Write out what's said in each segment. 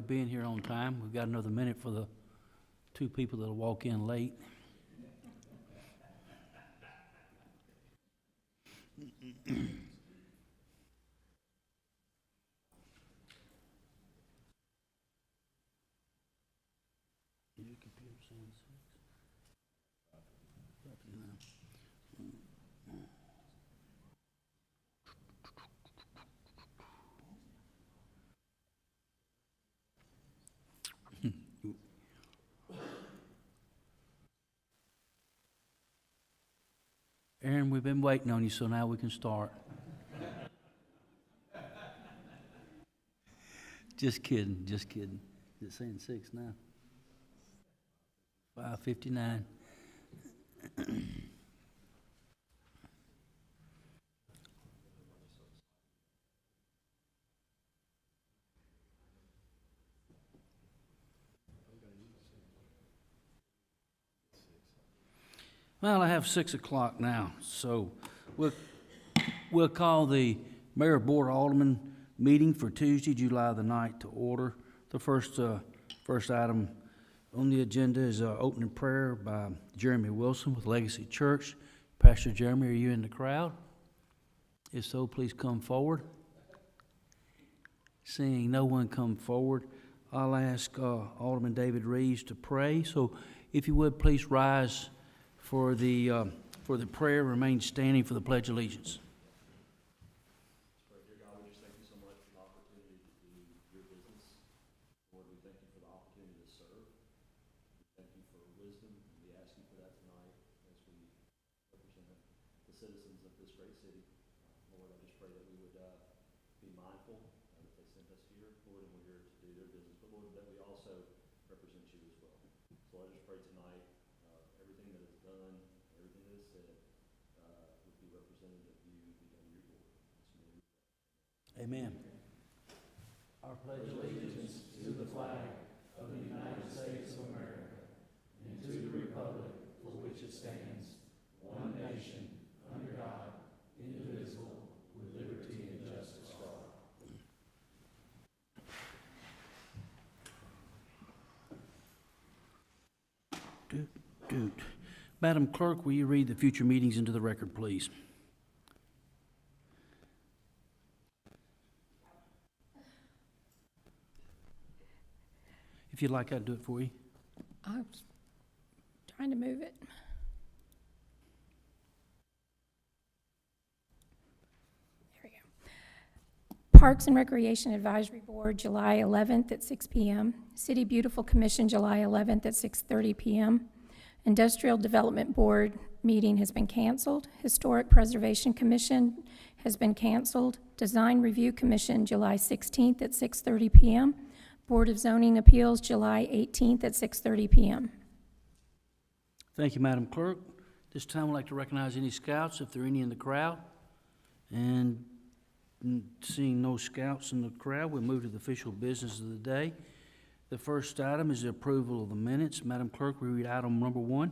Being here on time. We've got another minute for the two people that'll walk in late. Aaron, we've been waiting on you, so now we can start. Just kidding, just kidding. Is it saying 6 now? 5:59. Well, I have 6 o'clock now, so we'll call the Mayor Board of Aldermen meeting for Tuesday, July the 9th to order. The first item on the agenda is opening prayer by Jeremy Wilson with Legacy Church. Pastor Jeremy, are you in the crowd? If so, please come forward. Seeing no one come forward, I'll ask Alderman David Reeves to pray. So if you would, please rise for the prayer, remain standing for the Pledge of Allegiance. Dear God, we just thank you so much for the opportunity to do your business. Lord, we thank you for the opportunity to serve. We thank you for wisdom, and we ask you for that tonight as we represent the citizens of this great city. Lord, I just pray that we would be mindful that they sent us here, Lord, and we're here to do their business, but Lord, that we also represent you as well. So I just pray tonight everything that is done, everything that is said, would be representative of you, be done your glory. Amen. Our pledge of allegiance to the flag of the United States of America and to the republic for which it stands, one nation, under God, indivisible, with liberty and justice for all. Madam Clerk, will you read the future meetings into the record, please? If you'd like, I'd do it for you. I was trying to move it. There we go. Parks and Recreation Advisory Board, July 11th at 6 p.m. City Beautiful Commission, July 11th at 6:30 p.m. Industrial Development Board meeting has been canceled. Historic Preservation Commission has been canceled. Design Review Commission, July 16th at 6:30 p.m. Board of Zoning Appeals, July 18th at 6:30 p.m. Thank you, Madam Clerk. This time I'd like to recognize any scouts, if there are any in the crowd. And seeing no scouts in the crowd, we'll move to the official business of the day. The first item is the approval of the minutes. Madam Clerk, we read item number 1.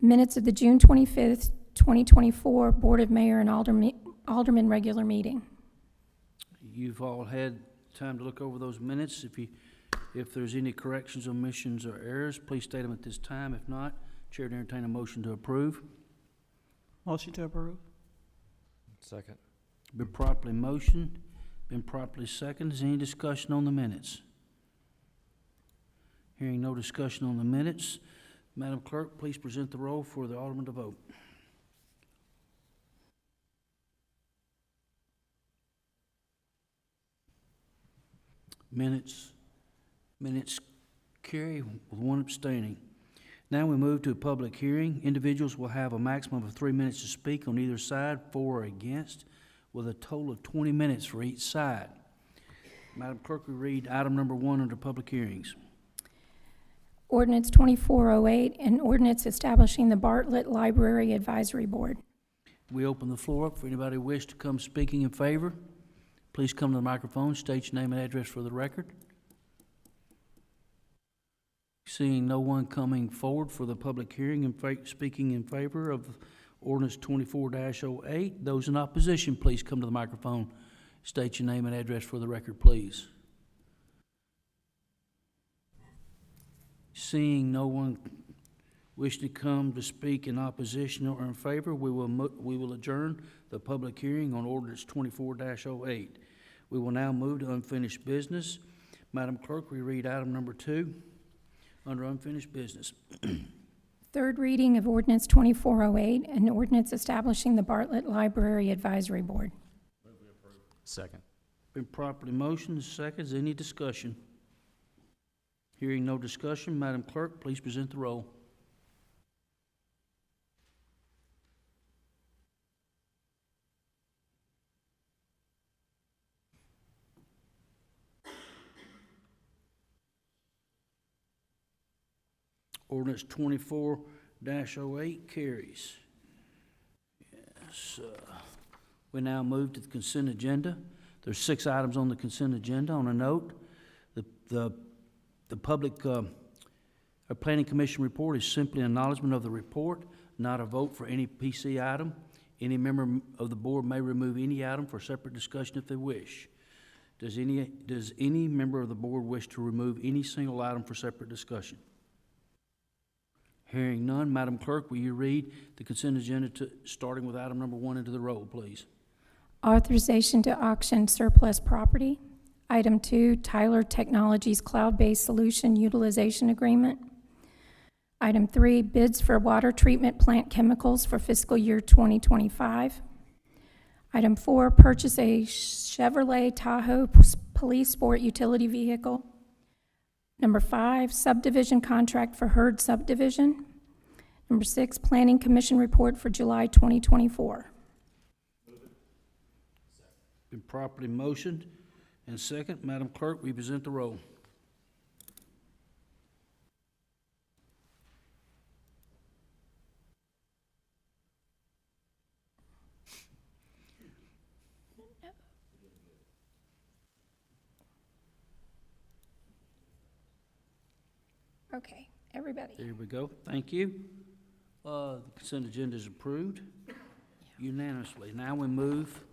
Minutes of the June 25th, 2024 Board of Mayor and Aldermen regular meeting. You've all had time to look over those minutes. If there's any corrections, omissions, or errors, please state them at this time. If not, Chair to entertain a motion to approve. Motion to approve. Second. Been properly motioned, been properly seconded. Is there any discussion on the minutes? Hearing no discussion on the minutes, Madam Clerk, please present the roll for the Alderman to vote. Minutes carry with one abstaining. Now we move to a public hearing. Individuals will have a maximum of 3 minutes to speak on either side, for or against, with a total of 20 minutes for each side. Madam Clerk, we read item number 1 under public hearings. Ordinance 2408, an ordinance establishing the Bartlett Library Advisory Board. We open the floor up for anybody who wishes to come speaking in favor. Please come to the microphone, state your name and address for the record. Seeing no one coming forward for the public hearing and speaking in favor of ordinance 24-08, those in opposition, please come to the microphone State your name and address for the record, please. Seeing no one wish to come to speak in opposition or in favor, we will adjourn the public hearing on ordinance 24-08. We will now move to unfinished business. Madam Clerk, we read item number 2 under unfinished business. Third reading of ordinance 2408, an ordinance establishing the Bartlett Library Advisory Board. Second. Been properly motioned, seconds. Any discussion? Hearing no discussion, Madam Clerk, please present the roll. Ordinance 24-08 carries. Yes, we now move to the consent agenda. There's 6 items on the consent agenda. On a note, the public Planning Commission report is simply an acknowledgement of the report, not a vote for any PC item. Any member of the board may remove any item for separate discussion if they wish. Does any member of the board wish to remove any single item for separate discussion? Hearing none, Madam Clerk, will you read the consent agenda starting with item number 1 into the roll, please? Authorization to auction surplus property. Item 2, Tyler Technologies Cloud-Based Solution Utilization Agreement. Item 3, bids for water treatment plant chemicals for fiscal year 2025. Item 4, purchase a Chevrolet Tahoe police sport utility vehicle. Number 5, subdivision contract for Hurd subdivision. Number 6, Planning Commission report for July 2024. Been properly motioned and second. Madam Clerk, we present the roll. Okay, everybody. There we go. Thank you. The consent agenda is approved unanimously. Now we move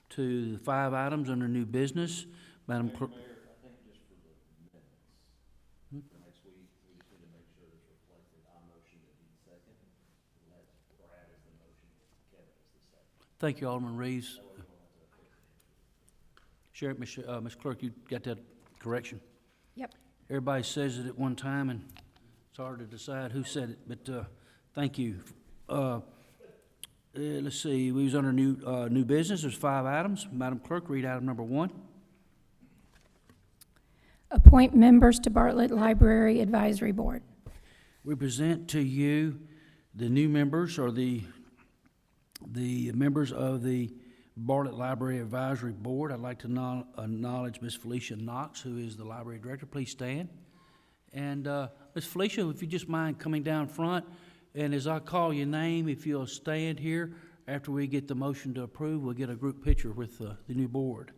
to the 5 items under new business. Madam Clerk. Mayor, I think just for the minutes, for next week, we just need to make sure it's reflected. I motion that he second, and that's Brad as the motion, Kevin is the second. Thank you, Alderman Reeves. Sheriff, Ms. Clerk, you got that correction? Yep. Everybody says it at one time, and it's hard to decide who said it, but thank you. Let's see, we was under new business. There's 5 items. Madam Clerk, read item number 1. Appoint members to Bartlett Library Advisory Board. We present to you the new members, or the members of the Bartlett Library Advisory Board. I'd like to acknowledge Ms. Felicia Knox, who is the library director. Please stand. And Ms. Felicia, if you just mind coming down front, and as I call your name, if you'll stand here, after we get the motion to approve, we'll get a group picture with the new board.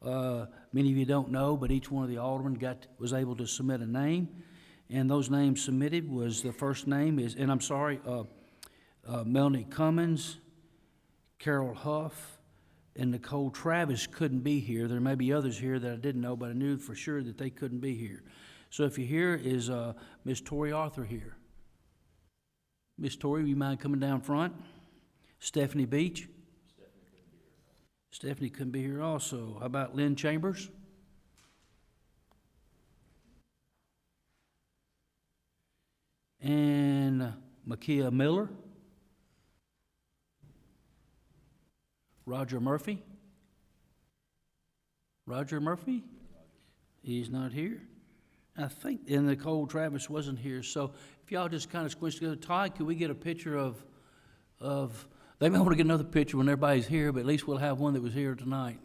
Many of you don't know, but each one of the aldermen was able to submit a name, and those names submitted was, the first name is, and I'm sorry, Melanie Cummins, Carol Huff, and Nicole Travis couldn't be here. There may be others here that I didn't know, but I knew for sure that they couldn't be here. So if you're here, is Ms. Tori Arthur here? Ms. Tori, you mind coming down front? Stephanie Beach? Stephanie couldn't be here also. How about Lynn Chambers? And Makia Miller? Roger Murphy? Roger Murphy? He's not here. I think, and Nicole Travis wasn't here, so if y'all just kind of squish together. Todd, could we get a picture of, they may want to get another picture when everybody's here, but at least we'll have one that was here tonight.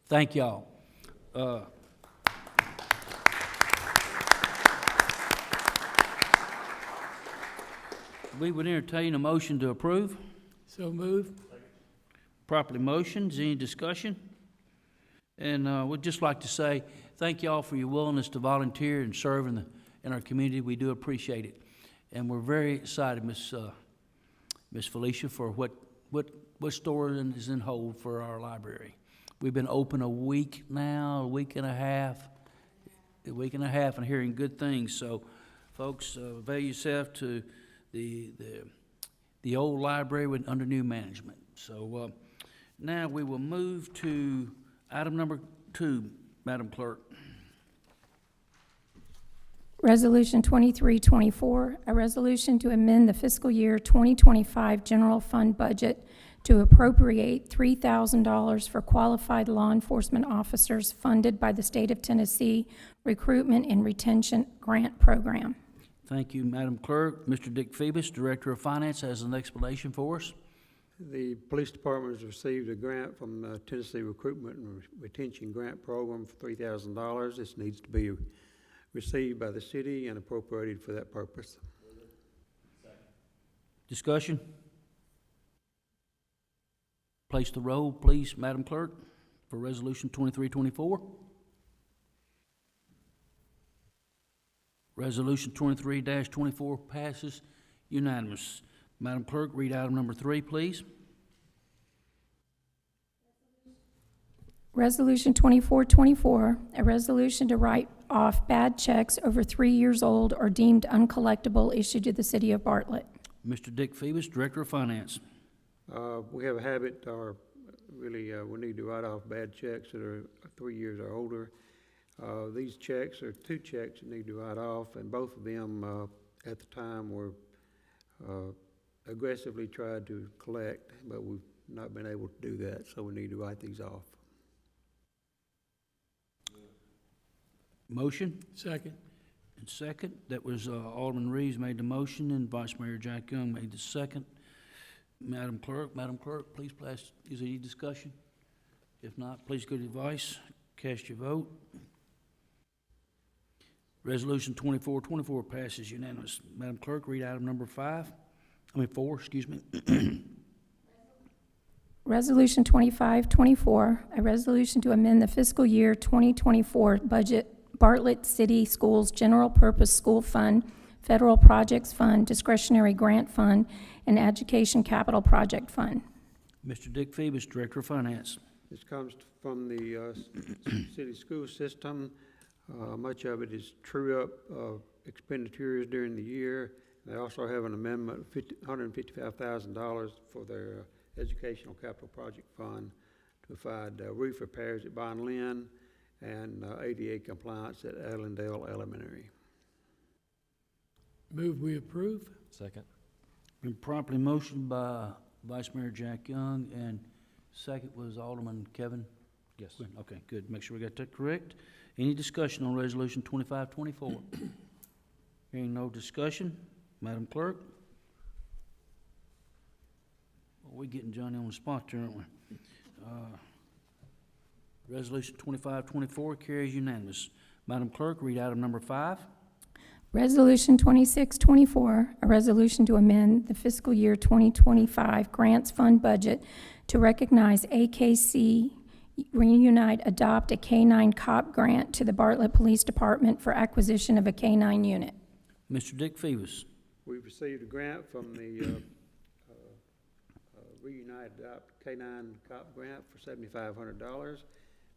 Thank y'all. We would entertain a motion to approve. So move. Properly motioned. Is any discussion? And we'd just like to say thank y'all for your willingness to volunteer and serve in our community. We do appreciate it. And we're very excited, Miss Felicia, for what what store is in hold for our library? We've been open a week now, a week and a half, and hearing good things. So, folks, avail yourself to the old library under new management. So, now we will move to item number 2, Madam Clerk. Resolution 2324, a resolution to amend the fiscal year 2025 general fund budget to appropriate $3,000 for qualified law enforcement officers funded by the State of Tennessee Recruitment and Retention Grant Program. Thank you, Madam Clerk. Mr. Dick Phoebus, Director of Finance, has an explanation for us. The police department has received a grant from the Tennessee Recruitment and Retention Grant Program for $3,000. This needs to be received by the city and appropriated for that purpose. Discussion? Place the roll, please, Madam Clerk, for Resolution 2324. Resolution 23-24 passes unanimous. Madam Clerk, read item number 3, please. Resolution 2424, a resolution to write off bad checks over 3 years old or deemed uncollectible issued to the city of Bartlett. Mr. Dick Phoebus, Director of Finance. We have a habit, or really we need to write off bad checks that are 3 years or older. These checks are 2 checks that need to write off, and both of them at the time were aggressively tried to collect, but we've not been able to do that, so we need to write these off. Motion? Second. And second, that was Alderman Reeves made the motion and Vice Mayor Jack Young made the second. Madam Clerk, please pass. Is there any discussion? If not, please go to the device, cast your vote. Resolution 2424 passes unanimous. Madam Clerk, read item number 4, excuse me. Resolution 2524, a resolution to amend the fiscal year 2024 budget Bartlett City Schools General Purpose School Fund, Federal Projects Fund, Discretionary Grant Fund, and Education Capital Project Fund. Mr. Dick Phoebus, Director of Finance. This comes from the city school system. Much of it is true-up expenditures during the year. They also have an amendment of $155,000 for their Educational Capital Project Fund to provide roof repairs at Bon Lynn and ADA compliance at Allendale Elementary. Move we approve. Second. Been properly motioned by Vice Mayor Jack Young, and second was Alderman Kevin. Yes. Quinn. Okay, good. Make sure we got that correct. Any discussion on Resolution 2524? Hearing no discussion, Madam Clerk? Well, we're getting Johnny on the spot there, aren't we? Resolution 2524 carries unanimous. Madam Clerk, read item number 5. Resolution 2624, a resolution to amend the fiscal year 2025 Grants Fund budget to recognize AKC Reunite Adopt a K-9 Cop grant to the Bartlett Police Department for acquisition of a K-9 unit. Mr. Dick Phoebus. We've received a grant from the Reunite Adopt K-9 Cop grant for $7,500.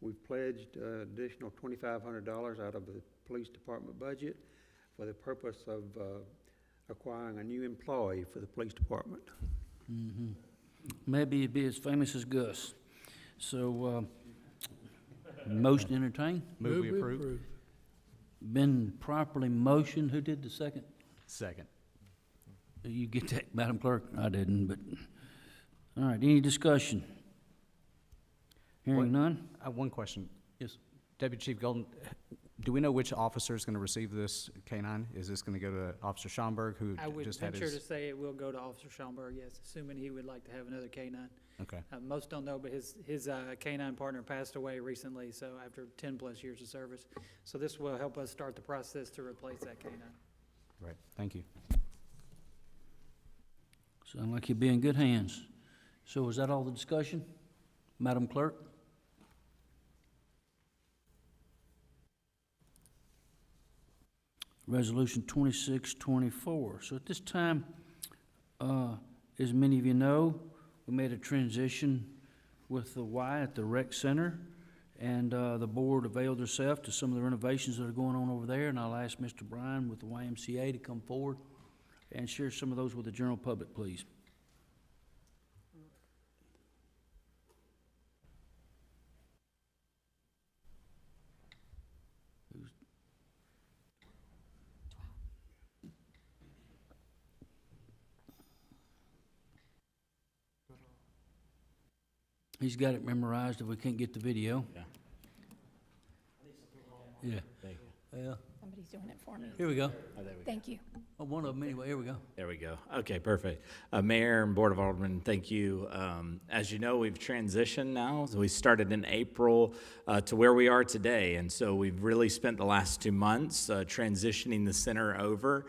We've pledged additional $2,500 out of the police department budget for the purpose of acquiring a new employee for the police department. Mm-hmm. Maybe he'd be as famous as Gus. So, motion entertained. Move we approve. Been properly motioned. Who did the second? Second. You get that, Madam Clerk? I didn't, but, all right, any discussion? Hearing none? I have one question. Yes. Deputy Chief Golden, do we know which officer is going to receive this K-9? Is this going to go to Officer Schomburg, who I would just had venture to his... say it will go to Officer Schomburg, yes, assuming he would like to have another K-9. Okay. Most don't know, but his K-9 partner passed away recently, so after 10-plus years of service. So this will help us start the process to replace that K-9. Right. Thank you. Sound like you'll be in good hands. So is that all the discussion? Madam Clerk? Resolution 2624. So at this time, as many of you know, We made a transition with the Y at the rec center, and the board availed herself to some of the renovations that are going on over there, and I'll ask Mr. Bryan with the YMCA to come forward and share some of those with the general public, please. He's got it memorized if we can't get the video. Yeah. Yeah. Thank you. Yeah. Somebody's doing it for me. Here we go. Oh, there we go. Thank you. Oh, one of them anyway. Here we go. There we go. Okay, perfect. Mayor and Board of Aldermen, thank you. As you know, we've transitioned now. So we started in April to where we are today. And so we've really spent the last 2 months transitioning the center over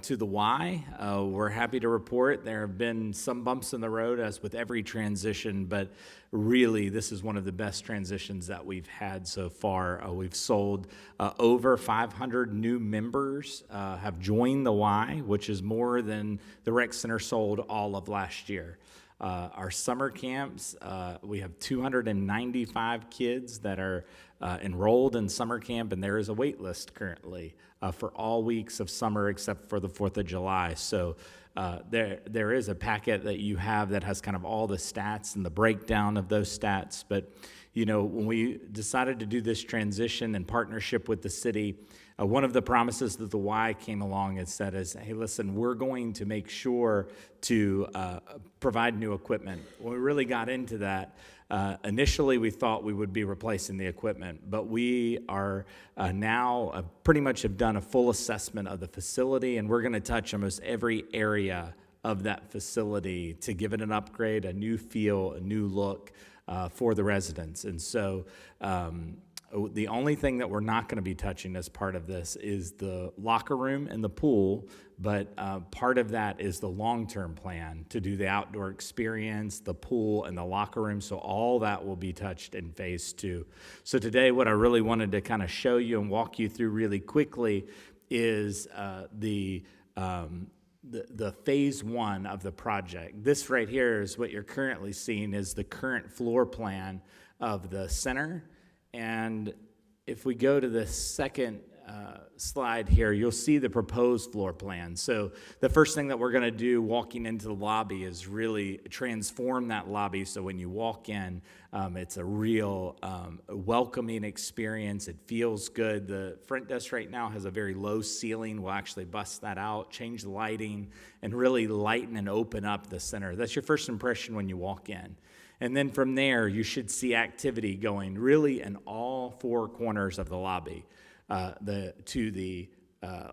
to the Y. We're happy to report there have been some bumps in the road, as with every transition, but really this is one of the best transitions that we've had so far. We've sold over 500 new members have joined the Y, which is more than the rec center sold all of last year. Our summer camps, we have 295 kids that are enrolled in summer camp, and there is a wait list currently for all weeks of summer except for the 4th of July. So there is a packet that you have that has kind of all the stats and the breakdown of those stats. But, you know, when we decided to do this transition in partnership with the city, one of the promises that the Y came along and said is, hey, listen, we're going to make sure to provide new equipment. When we really got into that, initially we thought we would be replacing the equipment, but we are now pretty much have done a full assessment of the facility, and we're going to touch almost every area of that facility to give it an upgrade, a new feel, a new look for the residents. And so the only thing that we're not going to be touching as part of this is the locker room and the pool, but part of that is the long-term plan to do the outdoor experience, the pool, and the locker room. So all that will be touched in phase 2. So today what I really wanted to kind of show you and walk you through really quickly is the phase 1 of the project. This right here is what you're currently seeing is the current floor plan of the center. And if we go to the second slide here, you'll see the proposed floor plan. So the first thing that we're going to do walking into the lobby is really transform that lobby so when you walk in, it's a real welcoming experience. It feels good. The front desk right now has a very low ceiling. We'll actually bust that out, change the lighting, and really lighten and open up the center. That's your first impression when you walk in. And then from there, you should see activity going really in all 4 corners of the lobby. To the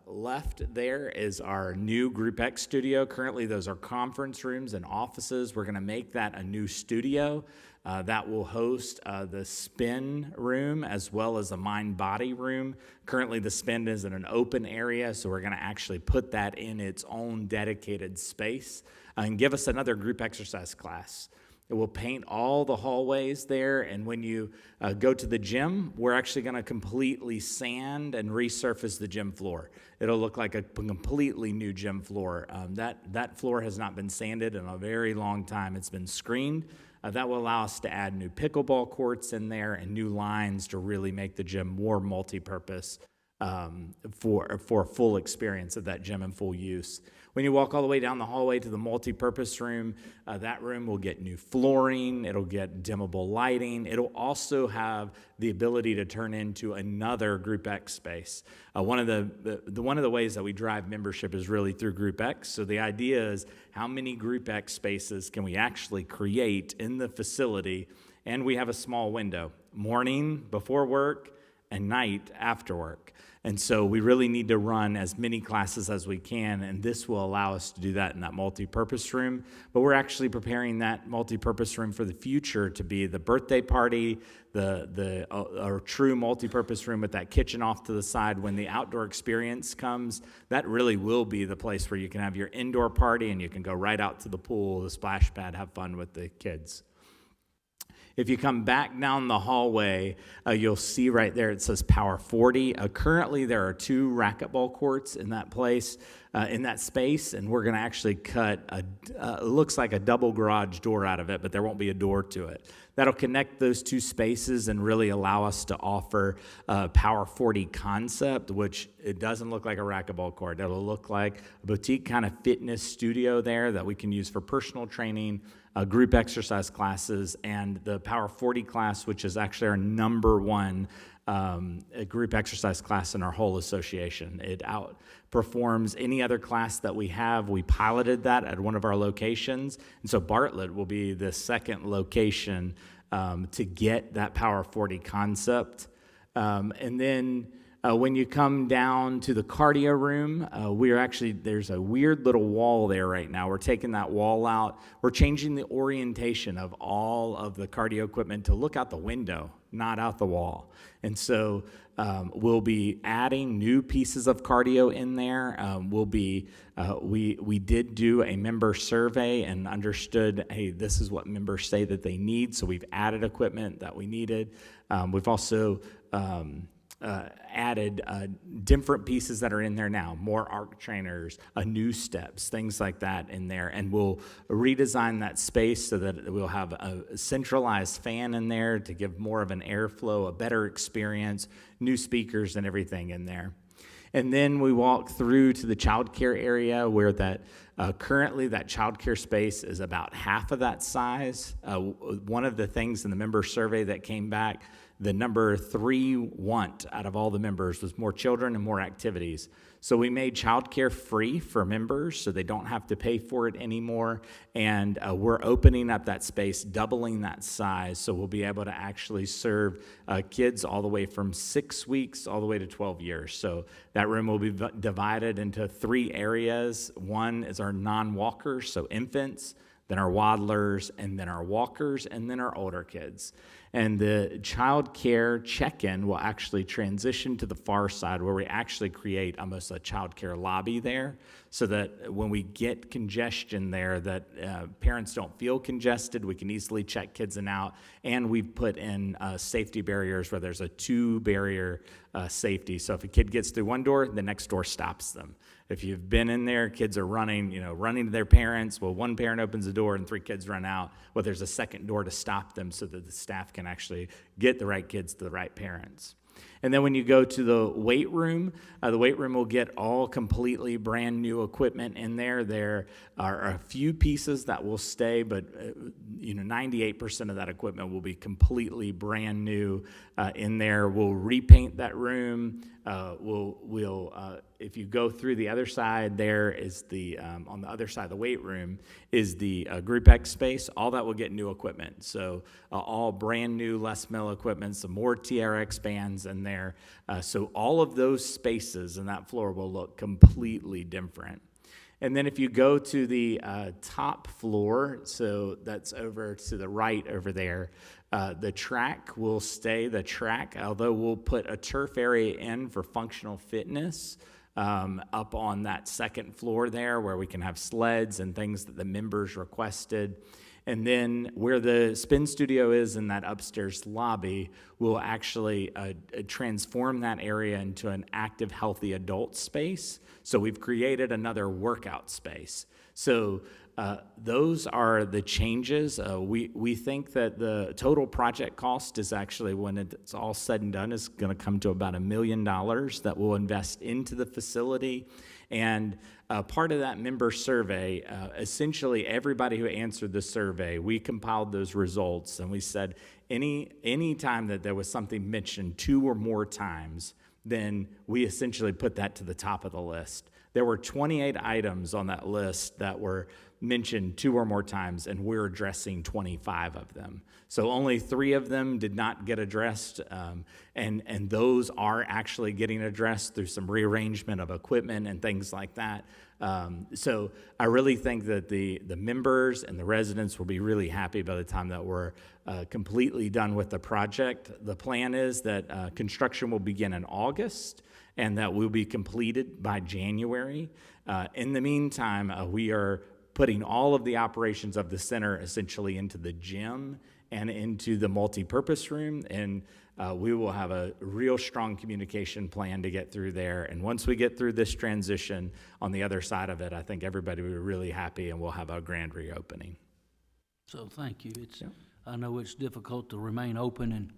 left there is our new Group X studio. Currently, those are conference rooms and offices. We're going to make that a new studio that will host the spin room as well as a mind-body room. Currently, the spin is in an open area, so we're going to actually put that in its own dedicated space and give us another group exercise class. It will paint all the hallways there, and when you go to the gym, we're actually going to completely sand and resurface the gym floor. It'll look like a completely new gym floor. That floor has not been sanded in a very long time. It's been screened. That will allow us to add new pickleball courts in there and new lines to really make the gym more multi-purpose for a full experience of that gym in full use. When you walk all the way down the hallway to the multi-purpose room, that room will get new flooring, it'll get dimmable lighting, it'll also have the ability to turn into another Group X space. One of the ways that we drive membership is really through Group X, so the idea is how many Group X spaces can we actually create in the facility, and we have a small window, morning before work and night after work. And so we really need to run as many classes as we can, and this will allow us to do that in that multi-purpose room. But we're actually preparing that multi-purpose room for the future to be the birthday party, a true multi-purpose room with that kitchen off to the side. When the outdoor experience comes, that really will be the place where you can have your indoor party and you can go right out to the pool, the splash pad, have fun with the kids. If you come back down the hallway, you'll see right there it says Power 40. Currently, there are 2 racquetball courts in that place. in that space, and we're going to actually cut it looks like a double garage door out of it, but there won't be a door to it. That'll connect those two spaces and really allow us to offer a Power 40 concept, which it doesn't look like a racquetball court. It'll look like a boutique kind of fitness studio there that we can use for personal training, group exercise classes, and the Power 40 class, which is actually our #1 a group exercise class in our whole association. It outperforms any other class that we have. We piloted that at one of our locations, and so Bartlett will be the second location to get that Power 40 concept. And then when you come down to the cardio room, there's a weird little wall there right now. We're taking that wall out. We're changing the orientation of all of the cardio equipment to look out the window, not out the wall. And so we'll be adding new pieces of cardio in there. We did do a member survey and understood, hey, this is what members say that they need, so we've added equipment that we needed. We've also added different pieces that are in there now, more arc trainers, new steps, things like that in there, and we'll redesign that space so that we'll have a centralized fan in there to give more of an airflow, a better experience, new speakers and everything in there. And then we walk through to the child care area where that currently that child care space is about half of that size. One of the things in the member survey that came back, the number 3 want out of all the members was more children and more activities. So we made childcare free for members so they don't have to pay for it anymore. And we're opening up that space, doubling that size, so we'll be able to actually serve kids all the way from 6 weeks all the way to 12 years. So that room will be divided into 3 areas. One is our non-walkers, so infants, then our waddlers, and then our walkers, and then our older kids. And the child care check-in will actually transition to the far side where we actually create almost a child care lobby there so that when we get congestion there that parents don't feel congested, we can easily check kids in out. And we've put in safety barriers where there's a 2-barrier safety. So if a kid gets through one door, the next door stops them. If you've been in there, kids are running to their parents. Well, one parent opens the door and 3 kids run out. Well, there's a second door to stop them so that the staff can actually get the right kids to the right parents. And then when you go to the weight room will get all completely brand new equipment in there. There are a few pieces that will stay, but 98% of that equipment will be completely brand new in there. We'll repaint that room. If you go through the other side, there is on the other side of the weight room is the Group X space. All that will get new equipment. So all brand new Les Mill equipment, some more TRX bands in there. So all of those spaces in that floor will look completely different. And then if you go to the top floor, so that's over to the right over there, the track will stay the track, although we'll put a turf area in for functional fitness up on that second floor there where we can have sleds and things that the members requested. And then where the spin studio is in that upstairs lobby, we'll actually transform that area into an active, healthy adult space. So we've created another workout space. So those are the changes. We think that the total project cost is actually, when it's all said and done, is going to come to about $1 million that we'll invest into the facility. And part of that member survey, essentially everybody who answered the survey, we compiled those results and we said any time that there was something mentioned 2 or more times, then we essentially put that to the top of the list. There were 28 items on that list that were mentioned 2 or more times, and we're addressing 25 of them. So only 3 of them did not get addressed, and those are actually getting addressed through some rearrangement of equipment and things like that. So I really think that the members and the residents will be really happy by the time that we're completely done with the project. The plan is that construction will begin in August, and that will be completed by January. In the meantime, we are putting all of the operations of the center essentially into the gym and into the multi-purpose room, and we will have a real strong communication plan to get through there. And once we get through this transition on the other side of it, I think everybody will be really happy, and we'll have a grand reopening. So thank you. I know it's difficult to remain open and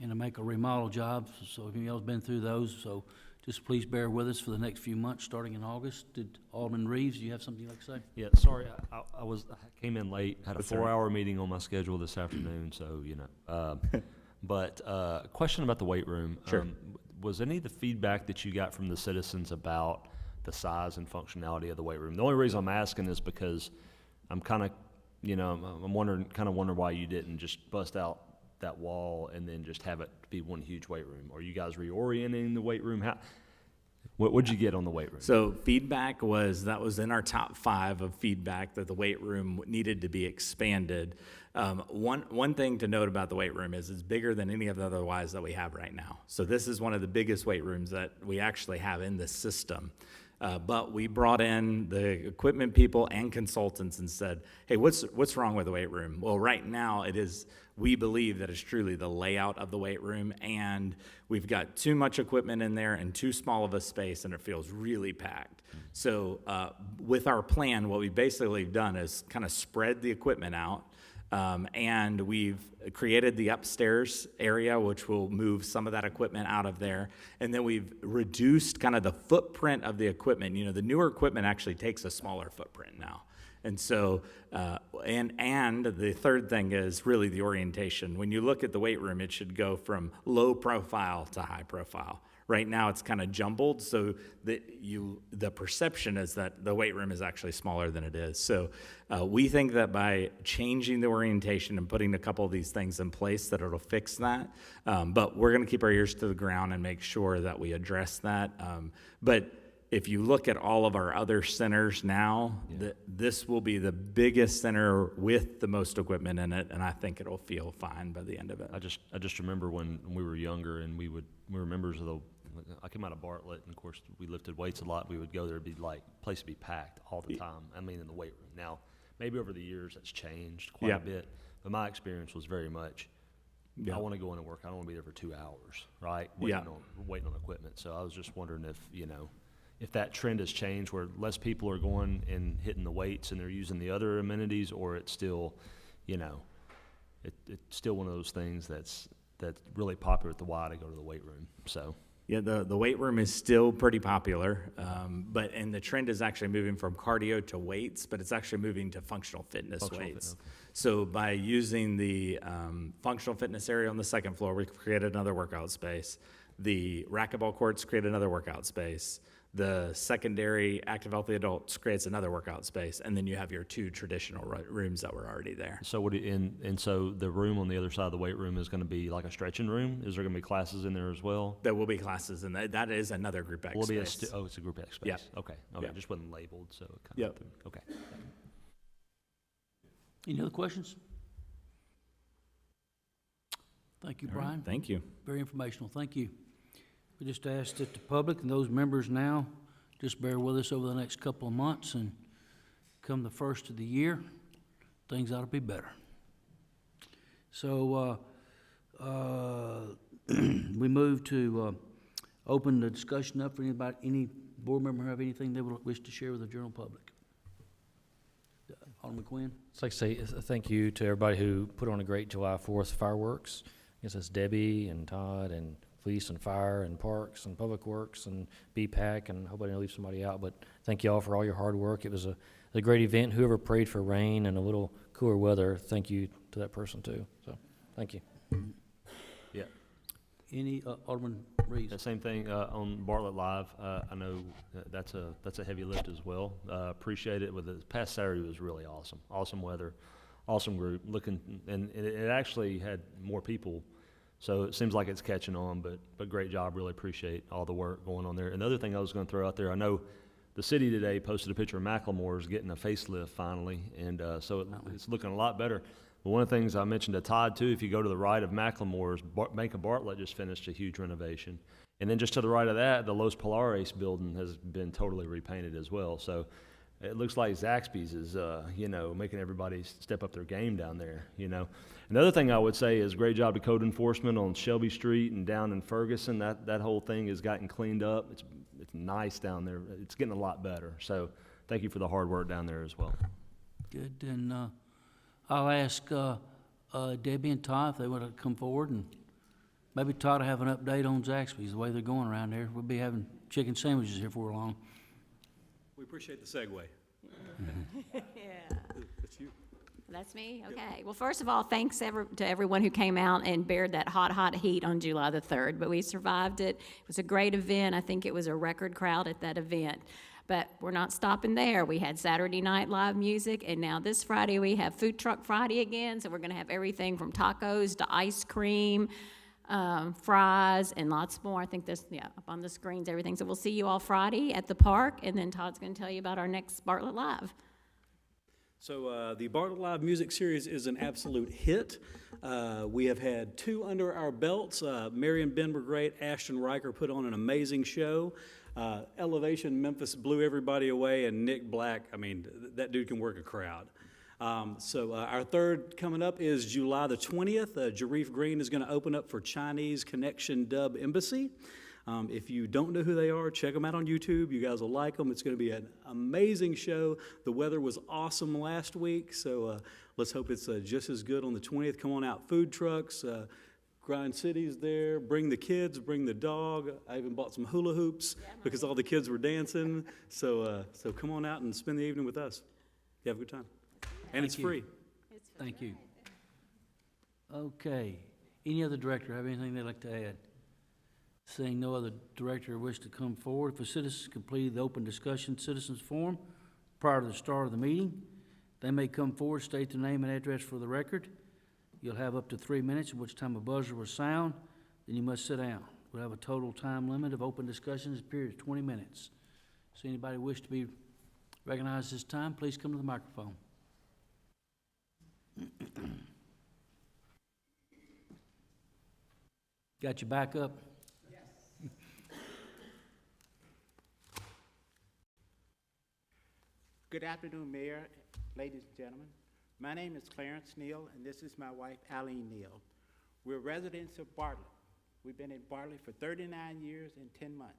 to make a remodel job, so if y'all's been through those, so just please bear with us for the next few months, starting in August. Did Alderman Reeves, do you have something you'd like to say? Yeah, sorry, I came in late, had a That's all right. 4-hour meeting on my schedule this afternoon, so, But question about the weight room. Sure. Was any of the feedback that you got from the citizens about the size and functionality of the weight room? The only reason I'm asking is because I'm kind of, I'm wondering why you didn't just bust out that wall and then just have it be one huge weight room. Are you guys reorienting the weight room? What'd you get on the weight room? So feedback that was in our top 5 of feedback, that the weight room needed to be expanded. One thing to note about the weight room is it's bigger than any of the other Ys that we have right now. So this is one of the biggest weight rooms that we actually have in the system. But we brought in the equipment people and consultants and said, hey, what's wrong with the weight room? Well, right now we believe that it's truly the layout of the weight room, and we've got too much equipment in there and too small of a space, and it feels really packed. So with our plan, what we've basically done is kind of spread the equipment out. And we've created the upstairs area, which will move some of that equipment out of there. And then we've reduced kind of the footprint of the equipment. The newer equipment actually takes a smaller footprint now. And so, and the third thing is really the orientation. When you look at the weight room, it should go from low profile to high profile. Right now, it's kind of jumbled, so that the perception is that the weight room is actually smaller than it is. So we think that by changing the orientation and putting a couple of these things in place, that it'll fix that. But we're going to keep our ears to the ground and make sure that we address that. But if you look at all of our other centers now, this will be the biggest center with the most equipment in it, and I think it'll feel fine by the end of it. I just remember when we were younger and we were members of I came out of Bartlett, and of course we lifted weights a lot. We would go there, it'd be like place to be packed all the time. I mean, in the weight room. Now, maybe over the years that's changed quite a bit, but my experience was very much, I want to go in and work. I don't want to be there for 2 hours, right? Waiting on equipment. So I was just wondering if that trend has changed, where less people are going and hitting the weights and they're using the other amenities, or it's still, it's still one of those things that's really popular at the Y to go to the weight room. So. Yeah, the weight room is still pretty popular, and the trend is actually moving from cardio to weights, but it's actually moving to functional fitness weights. So by using the functional fitness area on the second floor, we created another workout space. The racquetball courts create another workout space. The secondary active healthy adults creates another workout space, and then you have your 2 traditional rooms that were already there. So so the room on the other side of the weight room is going to be like a stretching room? Is there going to be classes in there as well? There will be classes, and that is another group X space. It's a group X space. Yeah. Okay. Yeah. Just wasn't labeled, so it kind Yep. of okay. Any other questions? Thank you, Brian. Thank you. Very informational. Thank you. We just asked that the public and those members now just bear with us over the next couple of months, and come the first of the year, things ought to be better. So we move to open the discussion up for anybody. Any board member have anything they would wish to share with the general public? Alderman Quinn? I'd like to say thank you to everybody who put on a great July 4th fireworks. I guess it's Debbie and Todd and Police and Fire and Parks and Public Works and BPAC, and I hope I didn't leave somebody out, but thank you all for all your hard work. It was a great event. Whoever prayed for rain and a little cooler weather, thank you to that person too. So, thank you. Yeah. Any, Alderman Reeves? The same thing on Bartlett Live. I know that's a heavy lift as well. Appreciate it. With the past Saturday was really awesome. Awesome weather, awesome group. And it actually had more people. So it seems like it's catching on, but great job. Really appreciate all the work going on there. And the other thing I was going to throw out there, I know the city today posted a picture of Macklemore's getting a facelift finally, and so it's looking a lot better. But one of the things I mentioned to Todd too, if you go to the right of Macklemore's, Bank of Bartlett just finished a huge renovation. And then just to the right of that, the Los Polares building has been totally repainted as well. So it looks like Zaxby's is, you know, making everybody step up their game down there, you know. Another thing I would say is great job to code enforcement on Shelby Street and down in Ferguson. That whole thing has gotten cleaned up. It's nice down there. It's getting a lot better. So thank you for the hard work down there as well. Good, and I'll ask Debbie and Todd if they want to come forward, and maybe Todd will have an update on Zaxby's, the way they're going around there. We'll be having chicken sandwiches here for long. We appreciate the segue. Yeah, That's you. that's me, okay. Well, first of all, thanks to everyone who came out and bared that hot heat on July the 3rd, but we survived it. It was a great event. I think it was a record crowd at that event. But we're not stopping there. We had Saturday night live music, and now this Friday we have Food Truck Friday again, so we're gonna have everything from tacos to ice cream, fries, and lots more. I think there's, up on the screens, everything. So we'll see you all Friday at the park, and then Todd's gonna tell you about our next Bartlett Live. So the Bartlett Live Music Series is an absolute hit. We have had 2 under our belts. Mary and Ben were great. Ashton Riker put on an amazing show. Elevation Memphis blew everybody away, and Nick Black, I mean, that dude can work a crowd. So our third coming up is July the 20th. Jarif Green is going to open up for Chinese Connection Dub Embassy. If you don't know who they are, check them out on YouTube. You guys will like them. It's going to be an amazing show. The weather was awesome last week, so let's hope it's just as good on the 20th. Come on out, food trucks, Grind City's there. Bring the kids, bring the dog. I even bought some hula hoops because all the kids were dancing. So come on out and spend the evening with us. You have a good time. And it's Thank you. free. Thank you. Okay. Any other director have anything they'd like to add? Seeing no other director wish to come forward, if a citizen completed the open discussion citizens forum prior to the start of the meeting, they may come forward, state their name and address for the record. You'll have up to 3 minutes, in which time a buzzer will sound, then you must sit down. We'll have a total time limit of open discussions, a period of 20 minutes. So anybody wish to be recognized this time, please come to the microphone. Got your back up? Good afternoon, Mayor, ladies and gentlemen. My name is Clarence Neal, and this is my wife, Eileen Neal. We're residents of Bartlett. We've been in Bartlett for 39 years and 10 months.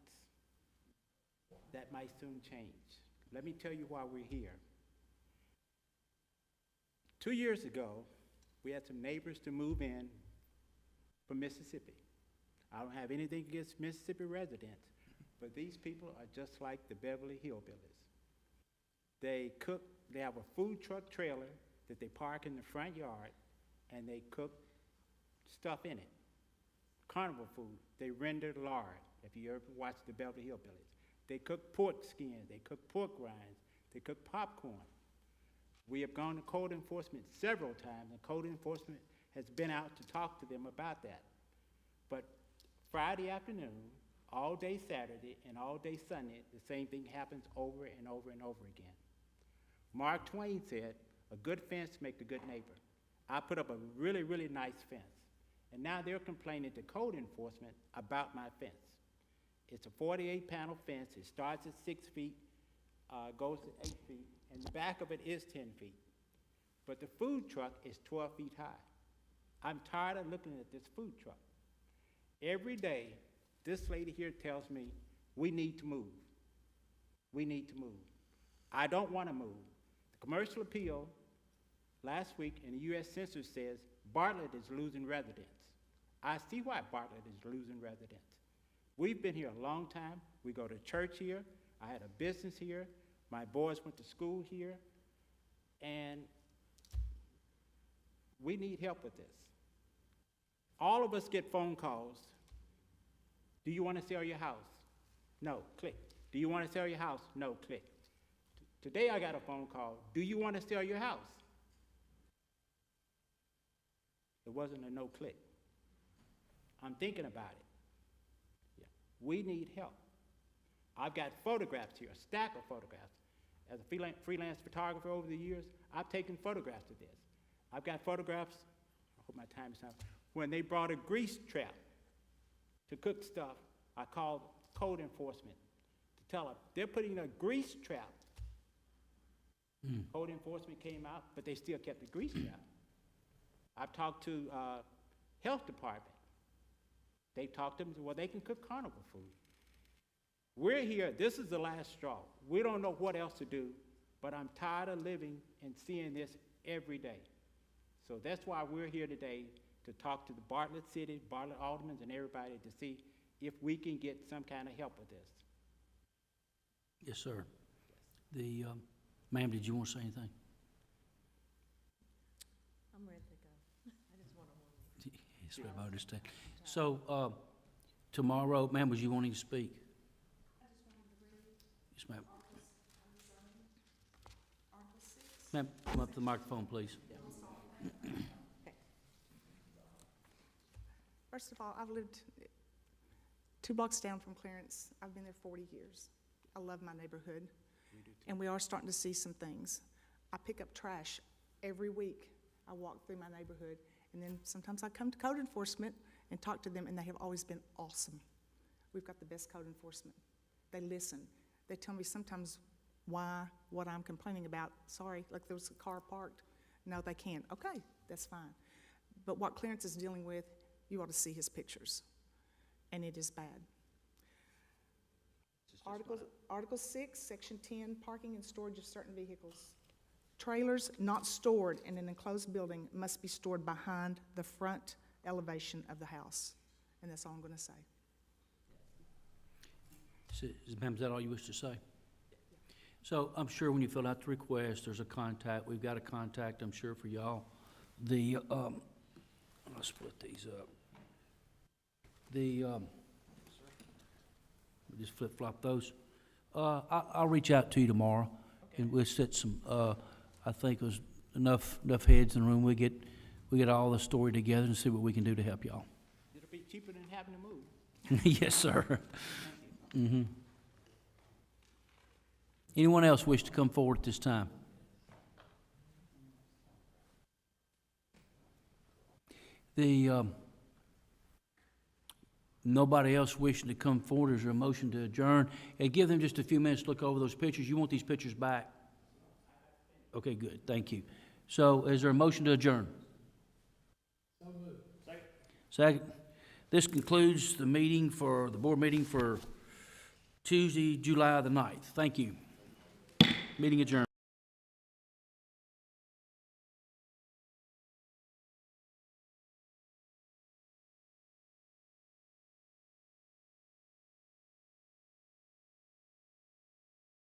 That might soon change. Let me tell you why we're here. 2 years ago, we had some neighbors to move in from Mississippi. I don't have anything against Mississippi residents, but these people are just like the Beverly Hillbillies. They have a food truck trailer that they park in the front yard, and they cook stuff in it. Carnival food, they render lard, if you ever watch the Beverly Hillbillies. They cook pork skins, they cook pork rinds, they cook popcorn. We have gone to code enforcement several times, and code enforcement has been out to talk to them about that. But Friday afternoon, all day Saturday, and all day Sunday, the same thing happens over and over and over again. Mark Twain said, "A good fence makes a good neighbor." I put up a really, really nice fence, and now they're complaining to code enforcement about my fence. It's a 48-panel fence. It starts at 6 feet, goes to 8 feet, and the back of it is 10 feet. But the food truck is 12 feet high. I'm tired of looking at this food truck. Every day, this lady here tells me, we need to move. We need to move. I don't want to move. The commercial appeal last week in the U.S. Census says Bartlett is losing residents. I see why Bartlett is losing residents. We've been here a long time. We go to church here. I had a business here. My boys went to school here. And we need help with this. All of us get phone calls. Do you want to sell your house? No, click. Do you want to sell your house? No, click. Today I got a phone call. Do you want to sell your house? It wasn't a no click. I'm thinking about it. Yeah. We need help. I've got photographs here, a stack of photographs. As a freelance photographer over the years, I've taken photographs of this. I've got photographs, I hope my time is up, when they brought a grease trap to cook stuff. I called code enforcement to tell them they're putting a grease trap Code enforcement came out, but they still kept the grease trap. I've talked to, health department. They talked to them, well, they can cook carnival food. We're here, this is the last straw. We don't know what else to do, but I'm tired of living and seeing this every day. So that's why we're here today, to talk to the Bartlett City, Bartlett Aldermen, and everybody to see if we can get some kind of help with this. Yes, sir. The, ma'am, did you want to say anything? I'm ready to go. I just want to. Yes, ma'am, I understand. So, tomorrow, ma'am, was you wanting to speak? Yes, ma'am. Ma'am, come up to the microphone, please. First of all, I've lived 2 blocks down from Clarence. I've been there 40 years. I love my neighborhood, and we are starting to see some things. I pick up trash every week. I walk through my neighborhood, and then sometimes I come to code enforcement and talk to them, and they have always been awesome. We've got the best code enforcement. They listen. They tell me sometimes what I'm complaining about. Sorry, like there was a car parked. No, they can't. Okay, that's fine. But what Clarence is dealing with, you ought to see his pictures, and it is bad. Article 6, Section 10, parking and storage of certain vehicles. Trailers not stored in an enclosed building must be stored behind the front elevation of the house. And that's all I'm going to say. Ma'am, is that all you wish to say? So I'm sure when you fill out the request, there's a contact. We've got a contact, I'm sure, for y'all. The, I'll split these up. The, we'll just flip-flop those. I'll reach out to you tomorrow, and we'll set some, I think there's enough heads in the room. We get all the story together and see what we can do to help y'all. It'll be cheaper than having to move. Yes, sir. Mm-hmm. Anyone else wish to come forward at this time? Nobody else wishing to come forward. Is there a motion to adjourn? And give them just a few minutes to look over those pictures. You want these pictures back? Okay, good. Thank you. So is there a motion to adjourn? So moved. Second. This concludes the meeting for the board meeting for Tuesday, July the 9th. Thank you. Meeting adjourned.